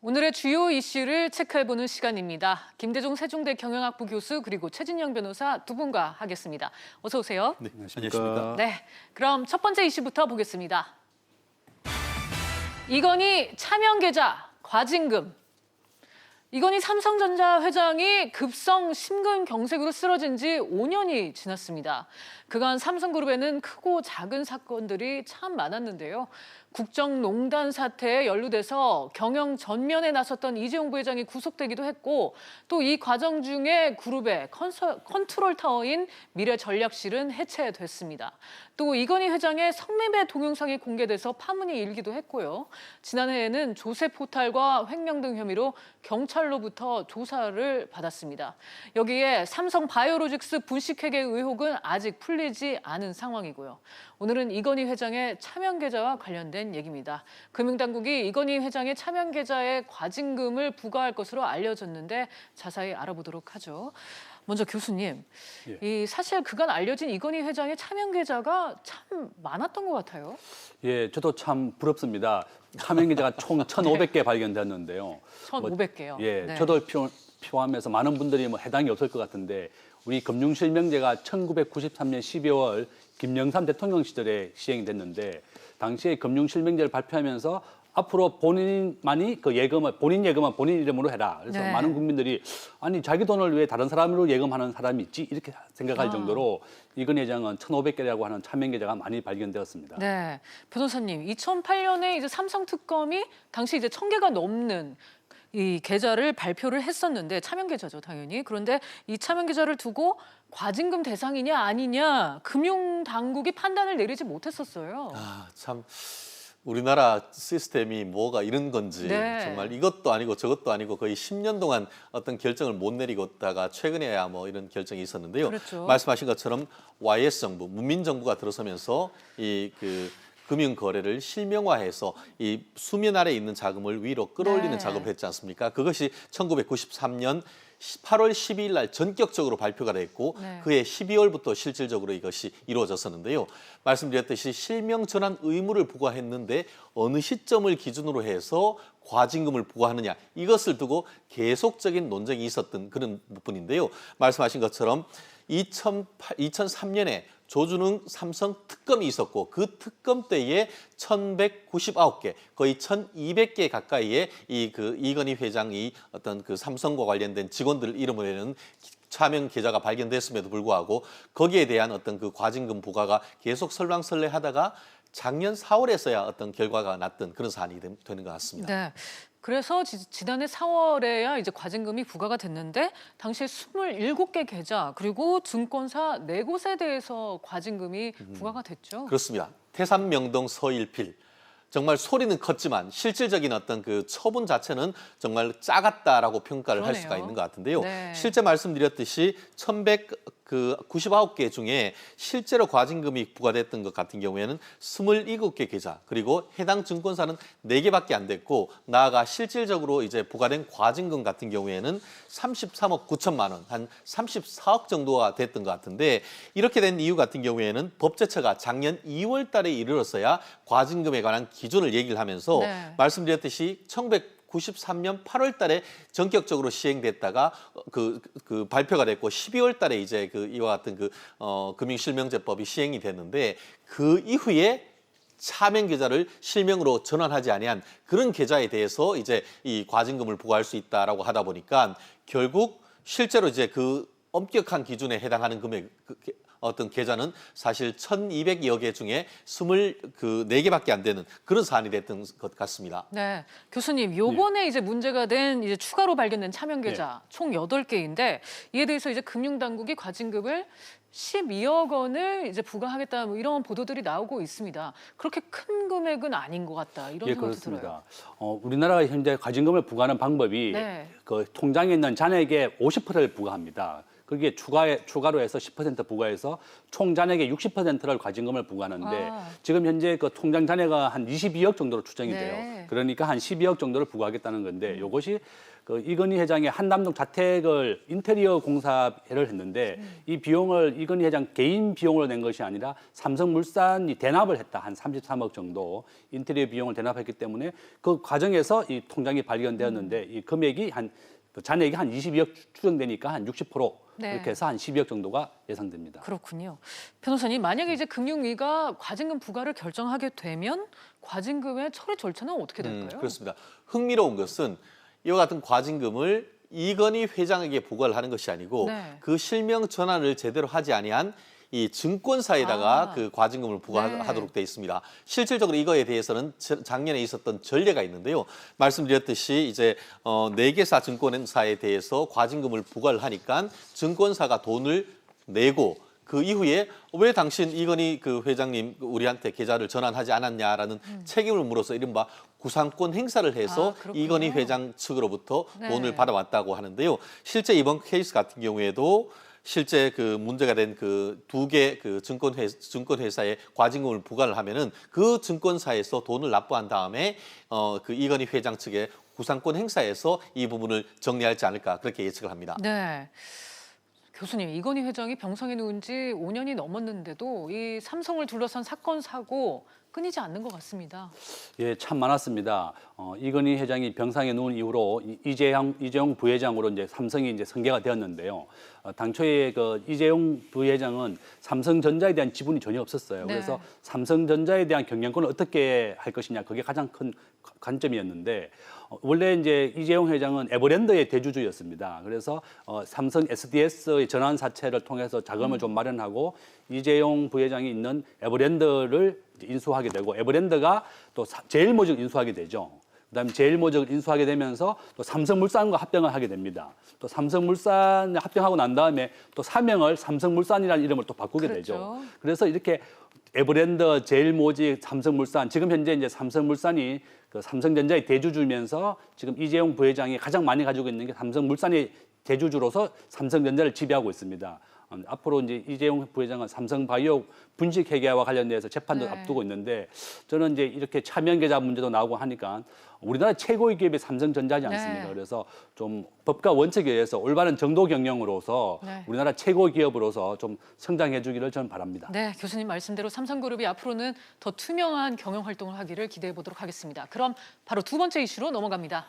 오늘의 주요 이슈를 체크해보는 시간입니다. 김대중 세종대 경영학부 교수 그리고 최진영 변호사 두 분과 하겠습니다. 어서 오세요. 네, 안녕하십니까. 네, 그럼 첫 번째 이슈부터 보겠습니다. 이건희 차명계좌 과징금. 이건희 삼성전자 회장이 급성 심근경색으로 쓰러진 지 5년이 지났습니다. 그간 삼성그룹에는 크고 작은 사건들이 참 많았는데요. 국정농단 사태에 연루돼서 경영 전면에 나섰던 이재용 부회장이 구속되기도 했고 또 이 과정 중에 그룹의 컨트롤 타워인 미래전략실은 해체됐습니다. 또 이건희 회장의 성매매 동영상이 공개돼서 파문이 일기도 했고요. 지난해에는 조셉 호탈과 횡령 등 혐의로 경찰로부터 조사를 받았습니다. 여기에 삼성 바이오로직스 분식회계 의혹은 아직 풀리지 않은 상황이고요. 오늘은 이건희 회장의 차명계좌와 관련된 얘기입니다. 금융당국이 이건희 회장의 차명계좌에 과징금을 부과할 것으로 알려졌는데 자세히 알아보도록 하죠. 먼저 교수님, 이 사실 그간 알려진 이건희 회장의 차명계좌가 참 많았던 것 같아요. 예, 저도 참 부럽습니다. 차명계좌가 총 1,500개 발견됐는데요. 1,500개요. 예, 네. 저도 포함해서 많은 분들이 해당이 없을 것 같은데 우리 금융실명제가 1993년 12월 김영삼 대통령 시절에 시행이 됐는데 당시에 금융실명제를 발표하면서 앞으로 본인만이 그 예금을 본인 예금은 본인 이름으로 해라. 그래서 네. 많은 국민들이 아니 자기 돈을 왜 다른 사람으로 예금하는 사람이 있지 이렇게 생각할 정도로 이건희 회장은 1,500개라고 하는 차명계좌가 많이 발견되었습니다. 네, 변호사님, 2008년에 이제 삼성 특검이 당시 이제 1,000개가 넘는 이 계좌를 발표를 했었는데 차명 계좌죠, 당연히. 그런데 이 차명 계좌를 두고 과징금 대상이냐 아니냐 금융 당국이 판단을 내리지 못했었어요. 참 우리나라 시스템이 뭐가 이런 건지 네. 정말 이것도 아니고 저것도 아니고 거의 10년 동안 어떤 결정을 못 내리고 있다가 최근에야 뭐 이런 결정이 있었는데요. 그렇죠. 말씀하신 것처럼 YS 정부, 문민 정부가 들어서면서 이 금융 거래를 실명화해서 이 수면 아래 있는 자금을 위로 끌어올리는 네. 작업을 했지 않습니까? 그것이 1993년 8월 12일 날 전격적으로 발표가 됐고 네. 그해 12월부터 실질적으로 이것이 이루어졌었는데요. 말씀드렸듯이 실명 전환 의무를 부과했는데 어느 시점을 기준으로 해서 과징금을 부과하느냐 이것을 두고 계속적인 논쟁이 있었던 그런 부분인데요. 말씀하신 것처럼 2003년에 조준웅 삼성 특검이 있었고 그 특검 때에 1,199개, 거의 1,200개 가까이의 이건희 회장이 어떤 그 삼성과 관련된 직원들 이름을 내는 차명 계좌가 발견됐음에도 불구하고 거기에 대한 어떤 그 과징금 부과가 계속 설왕설래하다가 작년 4월에서야 어떤 결과가 났던 그런 사안이 되는 것 같습니다. 네. 그래서 지난해 4월에야 이제 과징금이 부과가 됐는데 당시에 27개 계좌 그리고 증권사 4곳에 대해서 과징금이 부과가 됐죠. 그렇습니다. 태산, 명동, 서일필. 정말 소리는 컸지만 실질적인 어떤 그 처분 자체는 정말 작았다라고 평가를 할 수가 그러네요. 있는 것 같은데요. 네. 실제 말씀드렸듯이 1,199개 중에 실제로 과징금이 부과됐던 것 같은 경우에는 27개 계좌 그리고 해당 증권사는 4개밖에 안 됐고 나아가 실질적으로 이제 부과된 과징금 같은 경우에는 33억 9천만 원, 한 34억 정도가 됐던 것 같은데 이렇게 된 이유 같은 경우에는 법제처가 작년 2월 달에 이르렀어야 과징금에 관한 기준을 얘기를 하면서 네. 말씀드렸듯이 1993년 8월 달에 전격적으로 시행됐다가 그 발표가 됐고 12월 달에 이제 이와 같은 금융실명제법이 시행이 됐는데 그 이후에 차명 계좌를 실명으로 전환하지 아니한 그런 계좌에 대해서 이제 이 과징금을 부과할 수 있다라고 하다 보니까 결국 실제로 이제 그 엄격한 기준에 해당하는 금액 어떤 계좌는 사실 1,200여 개 중에 24개밖에 안 되는 그런 사안이 됐던 것 같습니다. 네, 교수님, 요번에 이제 문제가 된 이제 추가로 발견된 차명 계좌 총 8개인데 이에 대해서 이제 금융당국이 과징금을 12억 원을 이제 부과하겠다 뭐 이런 보도들이 나오고 있습니다. 그렇게 큰 금액은 아닌 것 같다 이런 예, 생각도 들어요. 그렇습니다. 우리나라가 현재 과징금을 부과하는 방법이 네. 그 통장에 있는 잔액의 50%를 부과합니다. 거기에 추가로 해서 10% 부과해서 총 잔액의 60%를 과징금을 부과하는데 지금 현재 그 통장 잔액가 한 22억 정도로 추정이 돼요. 네. 그러니까 한 12억 정도를 부과하겠다는 건데 이것이 그 이건희 회장의 한남동 자택을 인테리어 공사를 했는데 이 비용을 이건희 회장 개인 비용으로 낸 것이 아니라 삼성물산이 대납을 했다. 한 33억 정도 인테리어 비용을 대납했기 때문에 그 과정에서 이 통장이 발견되었는데 이 금액이 그 잔액이 한 22억 추정되니까 한 60% 네. 그렇게 해서 한 12억 정도가 예상됩니다. 그렇군요. 변호사님, 만약에 이제 금융위가 과징금 부과를 결정하게 되면 과징금의 처리 절차는 어떻게 될까요? 그렇습니다. 흥미로운 것은 이와 같은 과징금을 이건희 회장에게 부과를 하는 것이 아니고 네. 그 실명 전환을 제대로 하지 아니한 이 증권사에다가 그 과징금을 부과하도록 돼 있습니다. 실질적으로 이거에 대해서는 작년에 있었던 전례가 있는데요. 말씀드렸듯이 이제 4개사 증권사에 대해서 과징금을 부과를 하니까 증권사가 돈을 내고 그 이후에 왜 당신 이건희 그 회장님 우리한테 계좌를 전환하지 않았냐라는 책임을 물어서 이른바 구상권 행사를 해서 그렇군요. 이건희 회장 측으로부터 네. 돈을 받아왔다고 하는데요. 실제 이번 케이스 같은 경우에도 실제 그 문제가 된 그 2개 그 증권회사에 과징금을 부과를 하면은 그 증권사에서 돈을 납부한 다음에 그 이건희 회장 측에 구상권 행사에서 이 부분을 정리하지 않을까 그렇게 예측을 합니다. 네. 교수님, 이건희 회장이 병상에 누운 지 5년이 넘었는데도 이 삼성을 둘러싼 사건 사고 끊이지 않는 것 같습니다. 예, 참 많았습니다. 이건희 회장이 병상에 누운 이후로 이재용 부회장으로 이제 삼성이 이제 승계가 되었는데요. 당초에 그 이재용 부회장은 삼성전자에 대한 지분이 전혀 없었어요. 네. 그래서 삼성전자에 대한 경영권을 어떻게 할 것이냐 그게 가장 큰 관점이었는데 원래 이제 이재용 회장은 에버랜드의 대주주였습니다. 그래서 삼성 SDS의 전환 사채를 통해서 자금을 좀 마련하고 이재용 부회장이 있는 에버랜드를 인수하게 되고 에버랜드가 또 제일모직을 인수하게 되죠. 그다음에 제일모직을 인수하게 되면서 또 삼성물산과 합병을 하게 됩니다. 또 삼성물산에 합병하고 난 다음에 또 사명을 삼성물산이라는 이름을 또 바꾸게 그렇죠. 되죠. 그래서 이렇게 에버랜드, 제일모직, 삼성물산 지금 현재 이제 삼성물산이 그 삼성전자의 대주주면서 지금 이재용 부회장이 가장 많이 가지고 있는 게 삼성물산의 대주주로서 삼성전자를 지배하고 있습니다. 앞으로 이제 이재용 부회장은 삼성바이오 분식 회계와 관련돼서 재판도 네. 앞두고 있는데 저는 이제 이렇게 차명 계좌 문제도 나오고 하니까 우리나라 최고의 기업이 삼성전자지 않습니까? 네. 그래서 좀 법과 원칙에 의해서 올바른 정도 경영으로서 네. 우리나라 최고 기업으로서 좀 성장해 주기를 저는 바랍니다. 네, 교수님 말씀대로 삼성그룹이 앞으로는 더 투명한 경영 활동을 하기를 기대해 보도록 하겠습니다. 그럼 바로 두 번째 이슈로 넘어갑니다.